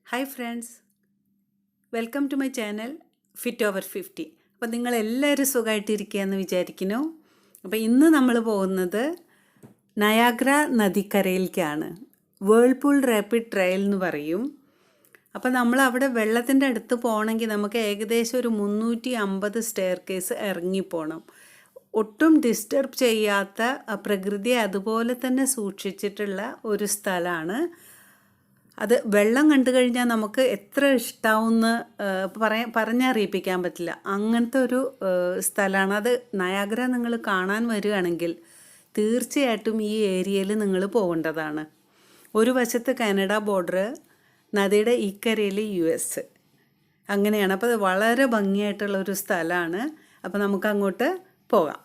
Hi friends, welcome to my channel fit over 50. അപ്പോൾ നിങ്ങളെല്ലാവരും സുഖമായിട്ടിരിക്കുകയെന്ന് വിചാരിക്കുന്നു. അപ്പോൾ ഇന്ന് നമ്മൾ പോകുന്നത് നയാഗ്ര നദിക്കരയിലേക്കാണ്. വേൾപൂൾ റാപ്പിഡ് ട്രയൽ എന്ന് പറയും. അപ്പോൾ നമ്മൾ അവിടെ വെള്ളത്തിൻ്റെ അടുത്ത് പോകണമെങ്കിൽ നമുക്ക് ഏകദേശം ഒരു 350 സ്റ്റെയർ കേസ് ഇറങ്ങിപ്പോകണം. ഒട്ടും ഡിസ്റ്റർബ് ചെയ്യാത്ത പ്രകൃതിയെ അതുപോലെ തന്നെ സൂക്ഷിച്ചിട്ടുള്ള ഒരു സ്ഥലമാണ്. അത് വെള്ളം കണ്ടു കഴിഞ്ഞാൽ നമുക്ക് എത്ര ഇഷ്ടമാവുമെന്ന് പറഞ്ഞറിയിപ്പിക്കാൻ പറ്റില്ല. അങ്ങനത്തെ ഒരു സ്ഥലമാണ് അത്. നയാഗ്ര നിങ്ങൾ കാണാൻ വരികയാണെങ്കിൽ തീർച്ചയായിട്ടും ഈ ഏരിയയിൽ നിങ്ങൾ പോകേണ്ടതാണ്. ഒരു വശത്ത് കാനഡ ബോർഡർ, നദിയുടെ ഇക്കരയിൽ US, അങ്ങനെയാണ്. അപ്പോൾ അത് വളരെ ഭംഗിയായിട്ടുള്ളൊരു സ്ഥലമാണ്. അപ്പോൾ നമുക്ക് അങ്ങോട്ട് പോകാം.